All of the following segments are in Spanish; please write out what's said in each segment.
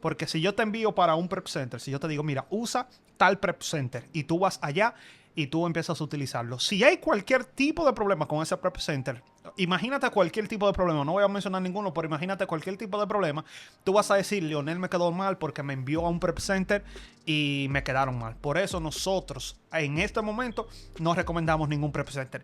Porque si yo te envío para un prep center, si yo te digo, mira, usa tal prep center y tú vas allá y tú empiezas a utilizarlo. Si hay cualquier tipo de problema con ese prep center, imagínate cualquier tipo de problema, no voy a mencionar ninguno, pero imagínate cualquier tipo de problema, tú vas a decir, Leonel me quedó mal porque me envió a un prep center y me quedaron mal. Por eso nosotros en este momento no recomendamos ningún prep center.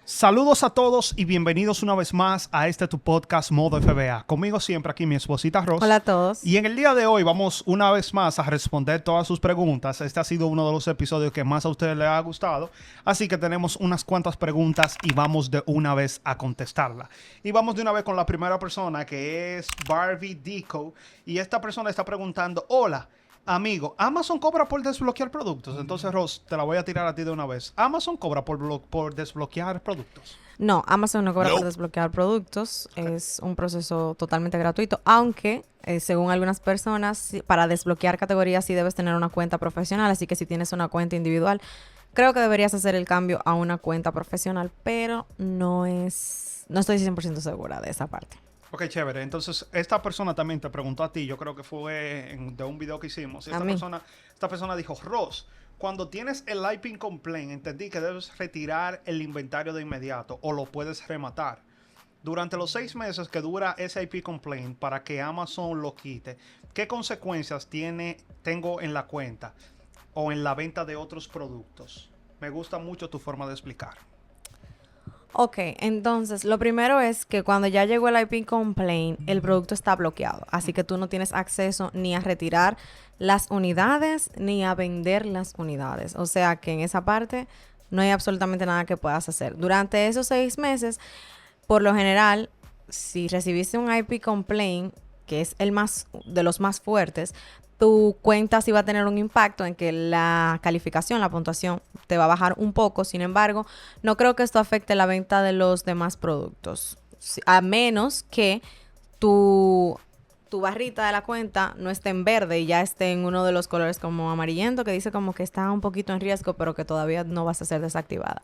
Saludos a todos y bienvenidos una vez más a tu podcast Modo FBA. Conmigo siempre aquí mi esposita Ros. Hola a todos. Y en el día de hoy vamos una vez más a responder todas sus preguntas. Este ha sido uno de los episodios que más a ustedes les ha gustado. Así que tenemos unas cuantas preguntas y vamos de una vez a contestarla. Y vamos de una vez con la primera persona, que es Barbie Deco. Y esta persona está preguntando, hola, amigo, ¿Amazon cobra por desbloquear productos? Entonces, Ros, te la voy a tirar a ti de una vez. ¿Amazon cobra por desbloquear productos? No, Amazon no cobra por desbloquear productos. Okay. Es un proceso totalmente gratuito, aunque según algunas personas, para desbloquear categorías sí debes tener una cuenta profesional, así que si tienes una cuenta individual, creo que deberías hacer el cambio a una cuenta profesional, pero no estoy 100% segura de esa parte. Ok, chévere. Entonces, esta persona también te preguntó a ti, yo creo que fue de un video que hicimos. Esta persona dijo, Ross, cuando tienes el IP complaint, entendí que debes retirar el inventario de inmediato o lo puedes rematar. Durante los 6 meses que dura ese IP complaint para que Amazon lo quite, ¿qué consecuencias tengo en la cuenta o en la venta de otros productos? Me gusta mucho tu forma de explicar. Ok, entonces, lo primero es que cuando ya llegó el IP complaint, el producto está bloqueado. Así que tú no tienes acceso ni a retirar las unidades ni a vender las unidades. O sea que en esa parte no hay absolutamente nada que puedas hacer. Durante esos 6 meses, por lo general, si recibiste un IP complaint, que es de los más fuertes, tu cuenta sí va a tener un impacto en que la calificación, la puntuación, te va a bajar un poco. Sin embargo, no creo que esto afecte la venta de los demás productos. A menos que tu barrita de la cuenta no esté en verde y ya esté en uno de los colores como amarillento, que dice como que está un poquito en riesgo, pero que todavía no vas a ser desactivada.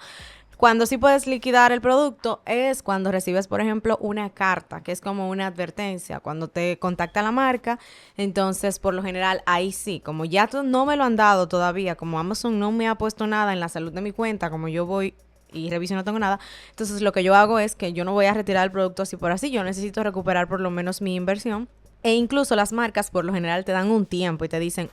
Cuando sí puedes liquidar el producto es cuando recibes, por ejemplo, una carta, que es como una advertencia. Cuando te contacta la marca, entonces, por lo general, ahí sí. Como ya no me lo han dado todavía, como Amazon no me ha puesto nada en la salud de mi cuenta, como yo voy y reviso y no tengo nada, entonces lo que yo hago es que yo no voy a retirar el producto así por así. Yo necesito recuperar por lo menos mi inversión. E incluso las marcas por lo general te dan un tiempo y te dicen,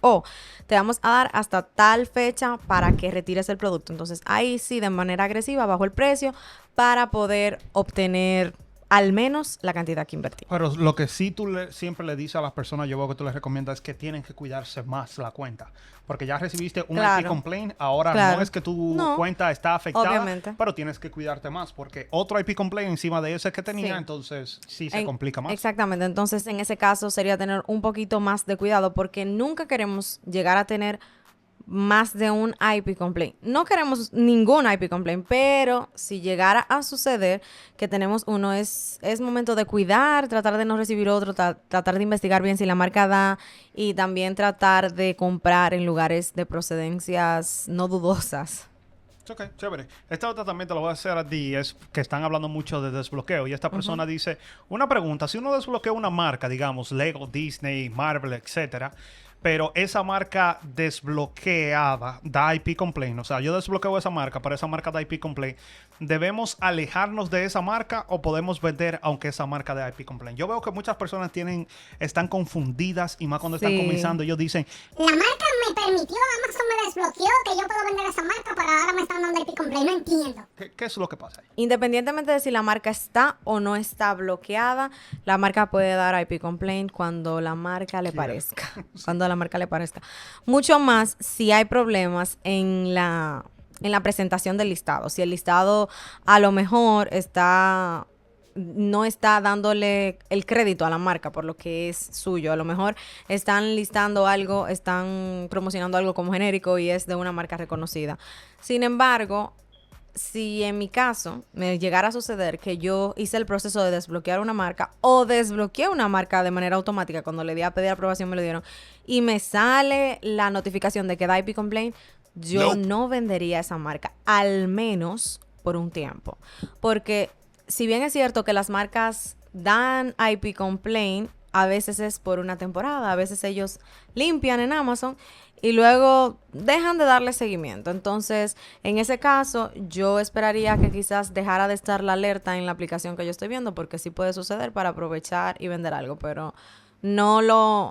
te vamos a dar hasta tal fecha para que retires el producto. Entonces ahí sí, de manera agresiva, bajo el precio para poder obtener al menos la cantidad que invertí. Pero lo que sí tú siempre le dices a las personas, yo veo que tú les recomiendas, es que tienen que cuidarse más la cuenta. Porque ya recibiste un IP complaint, ahora no es que tu cuenta está afectada, obviamente, pero tienes que cuidarte más. Porque otro IP complaint encima de ese que tenía, entonces sí se complica más. Exactamente, entonces en ese caso sería tener un poquito más de cuidado porque nunca queremos llegar a tener más de un IP complaint. No queremos ningún IP complaint, pero si llegara a suceder que tenemos uno, es momento de cuidar, tratar de no recibir otro, tratar de investigar bien si la marca da y también tratar de comprar en lugares de procedencias no dudosas. Ok, chévere. Esta otra también te la voy a hacer a ti, es que están hablando mucho de desbloqueo y esta persona dice, una pregunta, si uno desbloquea una marca, digamos, Lego, Disney, Marvel, etcétera, pero esa marca desbloqueada da IP complaint, o sea, yo desbloqueo esa marca, pero esa marca da IP complaint, ¿debemos alejarnos de esa marca o podemos vender aunque esa marca dé IP complaint? Yo veo que muchas personas están confundidas y más cuando están comenzando, ellos dicen, la marca me permitió, Amazon me desbloqueó, que yo puedo vender esa marca, pero ahora me están dando IP complaint, no entiendo. ¿Qué es lo que pasa ahí? Independientemente de si la marca está o no está bloqueada, la marca puede dar IP complaint cuando la marca le parezca. Cuando la marca le parezca. Mucho más si hay problemas en la presentación del listado. Si el listado a lo mejor no está dándole el crédito a la marca por lo que es suyo. A lo mejor están listando algo, están promocionando algo como genérico y es de una marca reconocida. Sin embargo, si en mi caso me llegara a suceder que yo hice el proceso de desbloquear una marca o desbloqueé una marca de manera automática, cuando le di a pedir aprobación me lo dieron, y me sale la notificación de que da IP complaint, yo no vendería esa marca, al menos por un tiempo. Porque si bien es cierto que las marcas dan IP complaint, a veces es por una temporada, a veces ellos limpian en Amazon y luego dejan de darle seguimiento. Entonces, en ese caso, yo esperaría que quizás dejara de estar la alerta en la aplicación que yo estoy viendo, porque sí puede suceder para aprovechar y vender algo, pero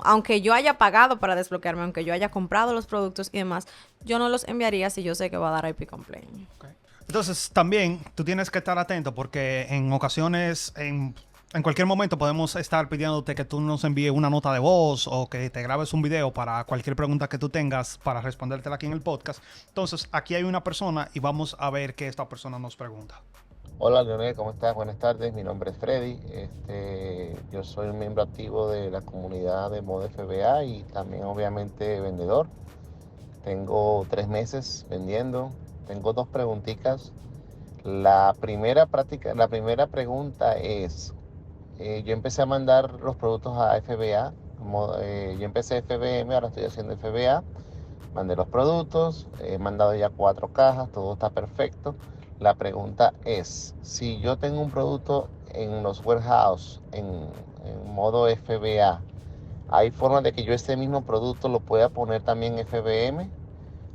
aunque yo haya pagado para desbloquearme, aunque yo haya comprado los productos y demás, yo no los enviaría si yo sé que va a dar IP complaint. Okay. Entonces, también tú tienes que estar atento porque en ocasiones, en cualquier momento podemos estar pidiéndote que tú nos envíes una nota de voz o que te grabes un video para cualquier pregunta que tú tengas para respondértela aquí en el podcast. Entonces, aquí hay una persona y vamos a ver qué esta persona nos pregunta. Hola Leonel, ¿cómo estás? Buenas tardes, mi nombre es Freddy. Yo soy un miembro activo de la comunidad de Modo FBA y también obviamente vendedor. Tengo 3 meses vendiendo. Tengo 2 preguntitas. La primera pregunta es, yo empecé a mandar los productos a FBA. Yo empecé FBM, ahora estoy haciendo FBA. Mandé los productos, he mandado ya 4 cajas, todo está perfecto. La pregunta es, si yo tengo un producto en los warehouse en modo FBA, ¿hay forma de que yo ese mismo producto lo pueda poner también en FBM?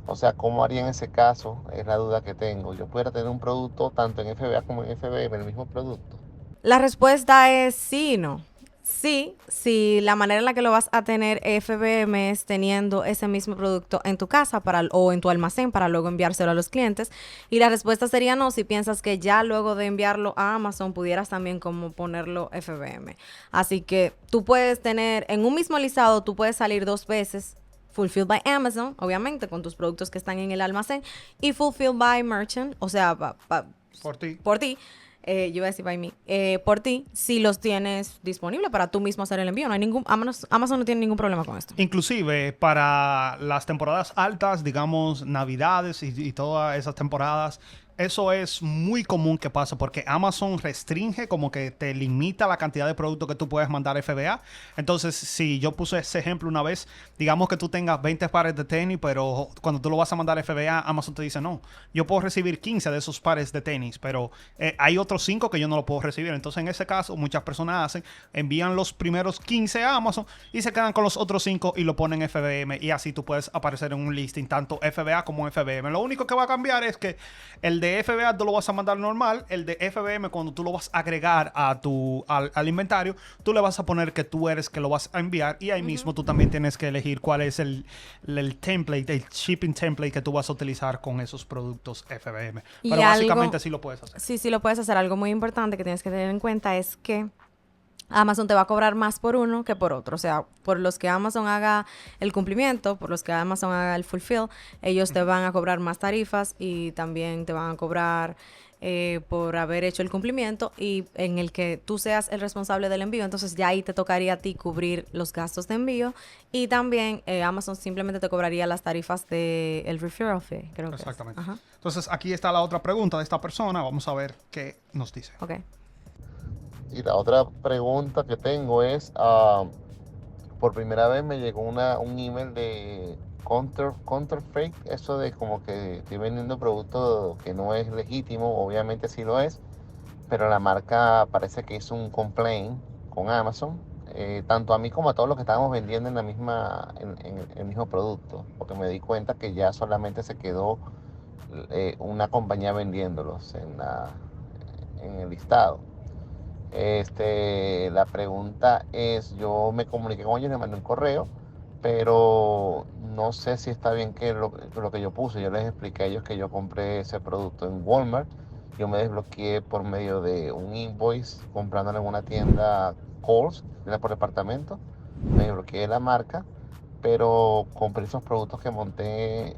O sea, ¿cómo haría en ese caso? Es la duda que tengo. ¿Yo pudiera tener un producto tanto en FBA como en FBM, el mismo producto? La respuesta es sí y no. Sí, si la manera en la que lo vas a tener FBM es teniendo ese mismo producto en tu casa o en tu almacén para luego enviárselo a los clientes. Y la respuesta sería no, si piensas que ya luego de enviarlo a Amazon pudieras también como ponerlo FBM. Así que tú puedes tener, en un mismo listado, tú puedes salir 2 veces. Fulfilled by Amazon, obviamente, con tus productos que están en el almacén. Y Fulfilled by Merchant, o sea, Por ti. yo iba a decir by me, por ti, si los tienes disponibles para tú mismo hacer el envío. No hay Amazon no tiene ningún problema con esto. Inclusive para las temporadas altas, digamos Navidades y todas esas temporadas, eso es muy común que pasa porque Amazon restringe, como que te limita la cantidad de productos que tú puedes mandar a FBA. Entonces, si yo puse ese ejemplo una vez, digamos que tú tengas 20 pares de tenis, pero cuando tú lo vas a mandar a FBA, Amazon te dice, no, yo puedo recibir 15 de esos pares de tenis, pero hay otros 5 que yo no lo puedo recibir. Entonces, en ese caso, muchas personas envían los primeros 15 a Amazon y se quedan con los otros 5 y lo ponen en FBM, y así tú puedes aparecer en un listing tanto FBA como FBM. Lo único que va a cambiar es que el de FBA tú lo vas a mandar normal, el de FBM cuando tú lo vas a agregar al inventario, tú le vas a poner que tú eres que lo vas a enviar, y ahí mismo tú también tienes que elegir cuál es el template, el shipping template que tú vas a utilizar con esos productos FBM. Y pero básicamente sí lo puedes hacer. Sí lo puedes hacer. Algo muy importante que tienes que tener en cuenta es que Amazon te va a cobrar más por uno que por otro. O sea, por los que Amazon haga el cumplimiento, por los que Amazon haga el fulfill, ellos te van a cobrar más tarifas y también te van a cobrar por haber hecho el cumplimiento y en el que tú seas el responsable del envío. Entonces ya ahí te tocaría a ti cubrir los gastos de envío y también Amazon simplemente te cobraría las tarifas del referral fee, creo que es. Exactamente. Entonces aquí está la otra pregunta de esta persona. Vamos a ver qué nos dice. Ok. Y la otra pregunta que tengo es, por primera vez me llegó un email de counterfeit, eso de como que estoy vendiendo producto que no es legítimo, obviamente sí lo es, pero la marca parece que hizo un complaint con Amazon, tanto a mí como a todos los que estábamos vendiendo en el mismo producto, porque me di cuenta que ya solamente se quedó una compañía vendiéndolos en el listado. La pregunta es, yo me comuniqué con ellos, les mandé un correo, pero no sé si está bien que lo que yo puse. Yo les expliqué a ellos que yo compré ese producto en Walmart. Yo me desbloqueé por medio de un invoice comprándolo en una tienda Kohl's, tienda por departamento. Me desbloqueé la marca, pero compré esos productos que monté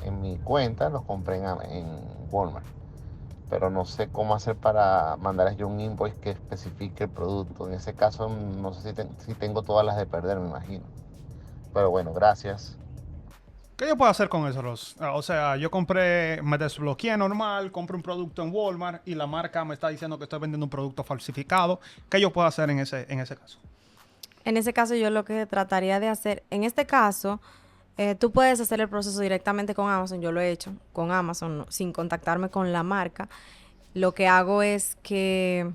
en mi cuenta, los compré en Walmart. Pero no sé cómo hacer para mandarles yo un invoice que especifique el producto. En ese caso, no sé si tengo todas las de perder, me imagino. Pero bueno, gracias. ¿Qué yo puedo hacer con eso, Ross? O sea, me desbloqueé normal, compré un producto en Walmart y la marca me está diciendo que estoy vendiendo un producto falsificado. ¿Qué yo puedo hacer en ese caso? En ese caso, yo lo que trataría de hacer, en este caso, Tú puedes hacer el proceso directamente con Amazon. Yo lo he hecho con Amazon, sin contactarme con la marca. Lo que hago es que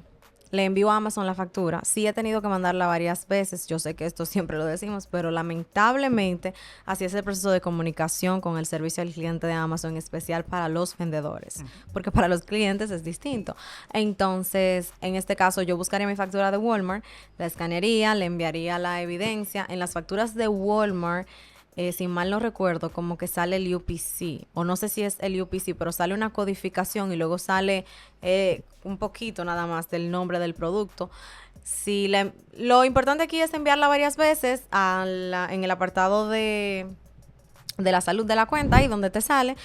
le envío a Amazon la factura. Sí he tenido que mandarla varias veces. Yo sé que esto siempre lo decimos, pero lamentablemente así es el proceso de comunicación con el servicio al cliente de Amazon, en especial para los vendedores, porque para los clientes es distinto. Entonces, en este caso, yo buscaría mi factura de Walmart, la escanearía, le enviaría la evidencia. En las facturas de Walmart, si mal no recuerdo, como que sale el UPC, o no sé si es el UPC, pero sale una codificación y luego sale un poquito nada más del nombre del producto. Lo importante aquí es enviarla varias veces en el apartado de la salud de la cuenta, y donde te sale,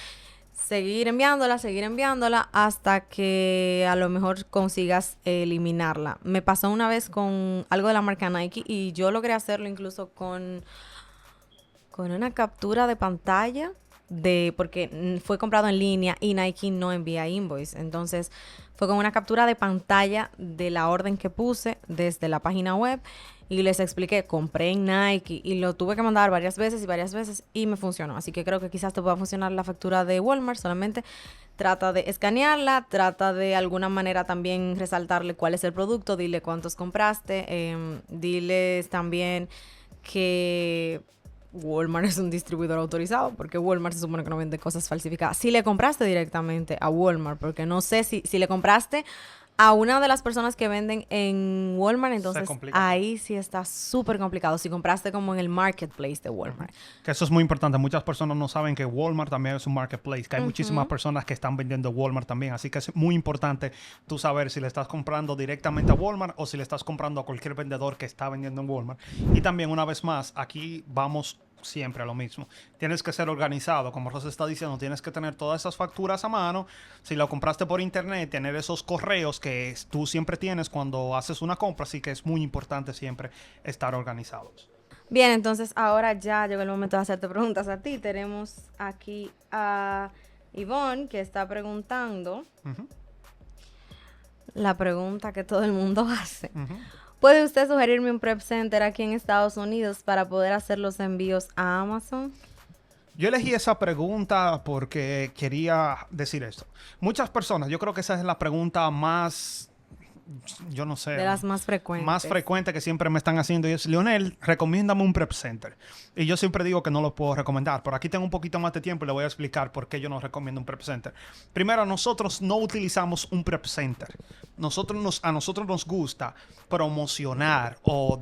seguir enviándola hasta que a lo mejor consigas eliminarla. Me pasó una vez con algo de la marca Nike y yo logré hacerlo incluso con una captura de pantalla porque fue comprado en línea y Nike no envía invoice. Entonces fue con una captura de pantalla de la orden que puse desde la página web y les expliqué, compré en Nike y lo tuve que mandar varias veces y me funcionó. Así que creo que quizás te pueda funcionar la factura de Walmart. Solamente trata de escanearla, trata de alguna manera también resaltarle cuál es el producto, dile cuántos compraste, diles también que Walmart es un distribuidor autorizado, porque Walmart se supone que no vende cosas falsificadas. Si le compraste directamente a Walmart, porque no sé si le compraste a una de las personas que venden en Walmart, entonces ahí sí está súper complicado. Si compraste como en el marketplace de Walmart. Que eso es muy importante. Muchas personas no saben que Walmart también es un marketplace, que hay muchísimas personas que están vendiendo Walmart también. Así que es muy importante tú saber si le estás comprando directamente a Walmart o si le estás comprando a cualquier vendedor que está vendiendo en Walmart. Y también, una vez más, aquí vamos siempre a lo mismo. Tienes que ser organizado, como Rosa está diciendo, tienes que tener todas esas facturas a mano. Si lo compraste por internet, tener esos correos que tú siempre tienes cuando haces una compra, así que es muy importante siempre estar organizados. Bien, entonces ahora ya llegó el momento de hacerte preguntas a ti. Tenemos aquí a Ivonne, que está preguntando la pregunta que todo el mundo hace. ¿Puede usted sugerirme un prep center aquí en Estados Unidos para poder hacer los envíos a Amazon? Yo elegí esa pregunta porque quería decir esto. Muchas personas, yo creo que esa es la pregunta más, yo no sé. De las más frecuentes. Más frecuente que siempre me están haciendo. Y es, Leonel, recomiéndame un prep center. Y yo siempre digo que no lo puedo recomendar. Pero aquí tengo un poquito más de tiempo y le voy a explicar por qué yo no recomiendo un prep center. Primero, nosotros no utilizamos un prep center. A nosotros nos gusta promocionar o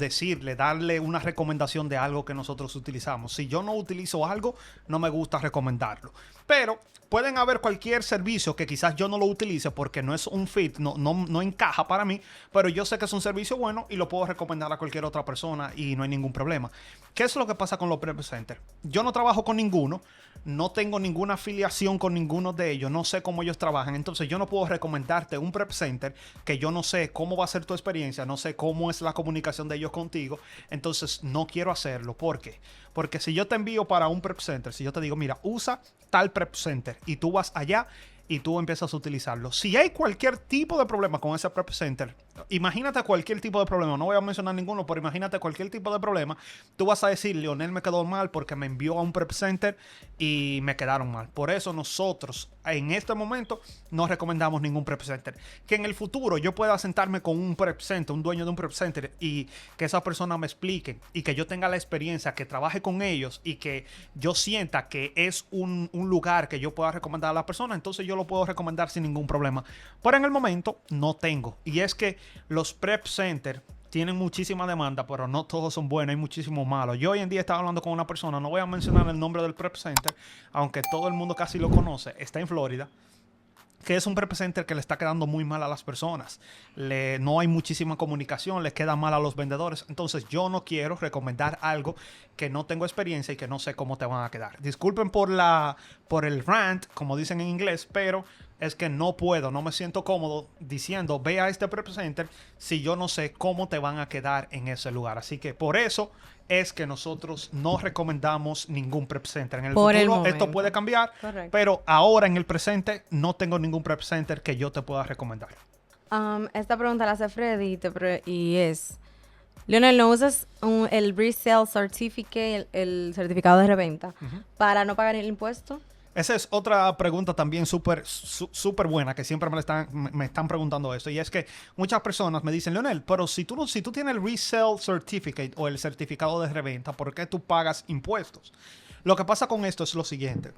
darle una recomendación de algo que nosotros utilizamos. Si yo no utilizo algo, no me gusta recomendarlo. Pero pueden haber cualquier servicio que quizás yo no lo utilice porque no es un fit, no encaja para mí, pero yo sé que es un servicio bueno y lo puedo recomendar a cualquier otra persona y no hay ningún problema. ¿Qué es lo que pasa con los prep centers? Yo no trabajo con ninguno, no tengo ninguna afiliación con ninguno de ellos, no sé cómo ellos trabajan, entonces yo no puedo recomendarte un prep center que yo no sé cómo va a ser tu experiencia, no sé cómo es la comunicación de ellos contigo, entonces no quiero hacerlo. ¿Por qué? Porque si yo te envío para un prep center, si yo te digo, mira, usa tal prep center y tú vas allá y tú empiezas a utilizarlo. Si hay cualquier tipo de problema con ese prep center, imagínate cualquier tipo de problema, no voy a mencionar ninguno, pero imagínate cualquier tipo de problema, tú vas a decir, Leonel me quedó mal porque me envió a un prep center y me quedaron mal. Por eso nosotros en este momento no recomendamos ningún prep center. Que en el futuro yo pueda sentarme con un prep center, un dueño de un prep center, y que esa persona me explique y que yo tenga la experiencia, que trabaje con ellos y que yo sienta que es un lugar que yo pueda recomendar a la persona, entonces yo lo puedo recomendar sin ningún problema. Pero en el momento no tengo. Y es que los prep center tienen muchísima demanda, pero no todos son buenos, hay muchísimos malos. Yo hoy en día estaba hablando con una persona, no voy a mencionar el nombre del prep center, aunque todo el mundo casi lo conoce, está en Florida, que es un prep center que le está quedando muy mal a las personas. No hay muchísima comunicación, le queda mal a los vendedores. Entonces yo no quiero recomendar algo que no tengo experiencia y que no sé cómo te van a quedar. Disculpen por el rant, como dicen en inglés, pero es que no me siento cómodo diciendo, ve a este prep center si yo no sé cómo te van a quedar en ese lugar. Así que por eso es que nosotros no recomendamos ningún prep center. En el futuro esto puede cambiar, correcto, pero ahora en el presente no tengo ningún prep center que yo te pueda recomendar. Esta pregunta la hace Freddy y es, Leonel, ¿no usas el resale certificate, el certificado de reventa, para no pagar el impuesto? Esa es otra pregunta también súper buena que siempre me están preguntando esto. Y es que muchas personas me dicen, Leonel, pero si tú tienes el resale certificate o el certificado de reventa, ¿por qué tú pagas impuestos? Lo que pasa con esto es lo siguiente.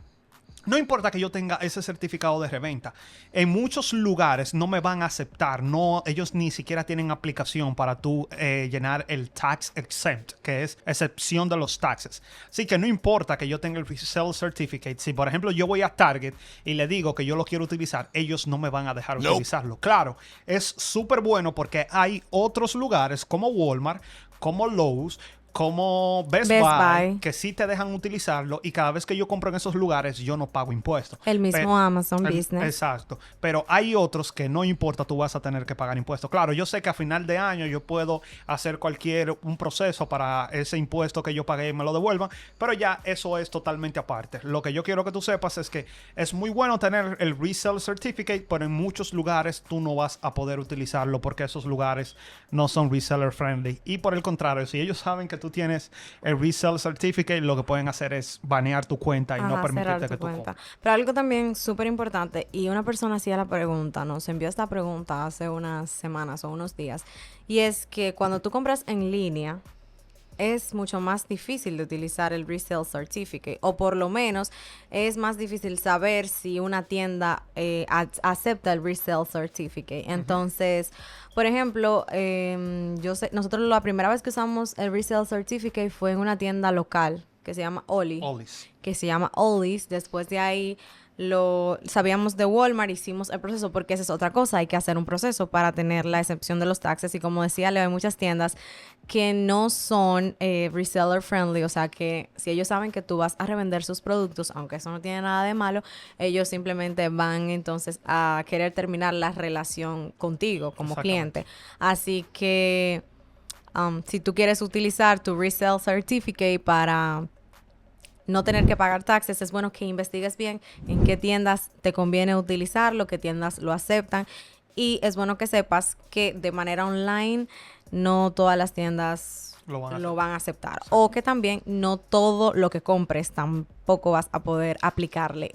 No importa que yo tenga ese certificado de reventa. En muchos lugares no me van a aceptar. No, ellos ni siquiera tienen aplicación para tú llenar el tax exempt, que es excepción de los taxes. Así que no importa que yo tenga el resale certificate. Si, por ejemplo, yo voy a Target y le digo que yo lo quiero utilizar, ellos no me van a dejar utilizarlo. Claro, es súper bueno porque hay otros lugares como Walmart, como Lowe's, como Best Buy, que sí te dejan utilizarlo, y cada vez que yo compro en esos lugares yo no pago impuestos. El mismo Amazon Business. Exacto. Pero hay otros que no importa, tú vas a tener que pagar impuestos. Claro, yo sé que a final de año yo puedo hacer un proceso para ese impuesto que yo pagué y me lo devuelvan, pero ya eso es totalmente aparte. Lo que yo quiero que tú sepas es que es muy bueno tener el resale certificate, pero en muchos lugares tú no vas a poder utilizarlo porque esos lugares no son reseller friendly. Y por el contrario, si ellos saben que tú tienes el resale certificate, lo que pueden hacer es banear tu cuenta y no permitirte que tú compres. Pero algo también súper importante, y una persona hacía la pregunta, nos envió esta pregunta hace unas semanas o unos días, y es que cuando tú compras en línea, es mucho más difícil de utilizar el resale certificate, o por lo menos es más difícil saber si una tienda acepta el resale certificate. Entonces, por ejemplo, yo sé, nosotros la primera vez que usamos el resale certificate fue en una tienda local que se llama Ollie's. Que se llama Ollie's. Después de ahí lo sabíamos de Walmart, hicimos el proceso, porque esa es otra cosa, hay que hacer un proceso para tener la excepción de los taxes. Y como decía Leo, hay muchas tiendas que no son reseller friendly, o sea que si ellos saben que tú vas a revender sus productos, aunque eso no tiene nada de malo, ellos simplemente van entonces a querer terminar la relación contigo como cliente. Así que si tú quieres utilizar tu resale certificate para no tener que pagar taxes, es bueno que investigues bien en qué tiendas te conviene utilizarlo, qué tiendas lo aceptan, y es bueno que sepas que de manera online no todas las tiendas lo van a aceptar, o que también no todo lo que compres tampoco vas a poder aplicarle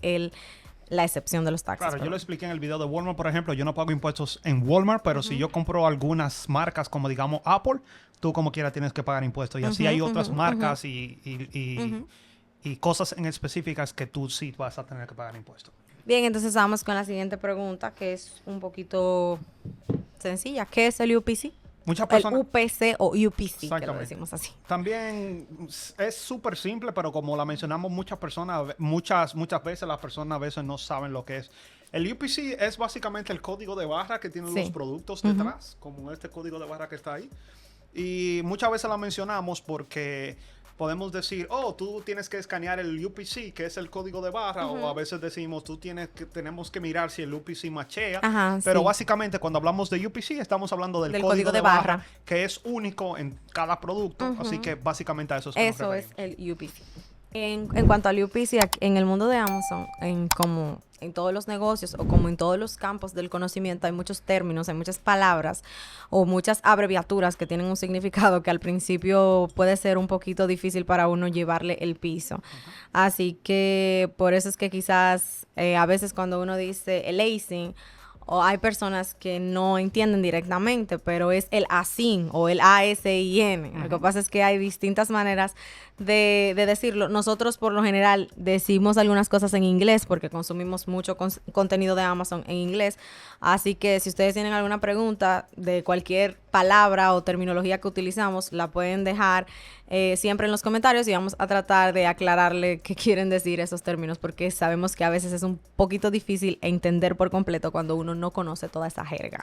la excepción de los taxes. Claro, yo lo expliqué en el video de Walmart, por ejemplo. Yo no pago impuestos en Walmart, pero si yo compro algunas marcas como, digamos, Apple, tú como quiera tienes que pagar impuestos. Y así hay otras marcas y cosas en específicas que tú sí vas a tener que pagar impuestos. Bien, entonces vamos con la siguiente pregunta, que es un poquito sencilla. ¿Qué es el UPC? Muchas personas... El UPC o UPC, que lo decimos así. También es súper simple, pero como la mencionamos muchas veces las personas a veces no saben lo que es. El UPC es básicamente el código de barra que tienen los productos detrás, como este código de barra que está ahí. Y muchas veces la mencionamos porque podemos decir, tú tienes que escanear el UPC, que es el código de barra, o a veces decimos, tenemos que mirar si el UPC machea. Pero básicamente cuando hablamos de UPC estamos hablando del código de barra, que es único en cada producto, así que básicamente a eso es el UPC. En cuanto al UPC, en el mundo de Amazon, como en todos los negocios o como en todos los campos del conocimiento, hay muchos términos, hay muchas palabras o muchas abreviaturas que tienen un significado que al principio puede ser un poquito difícil para uno llevarle el piso. Así que por eso es que quizás a veces cuando uno dice el ASIN, o hay personas que no entienden directamente, pero es el ASIN o el ASIN. Lo que pasa es que hay distintas maneras de decirlo. Nosotros por lo general decimos algunas cosas en inglés porque consumimos mucho contenido de Amazon en inglés. Así que si ustedes tienen alguna pregunta de cualquier palabra o terminología que utilizamos, la pueden dejar siempre en los comentarios y vamos a tratar de aclararle qué quieren decir esos términos, porque sabemos que a veces es un poquito difícil entender por completo cuando uno no conoce toda esa jerga.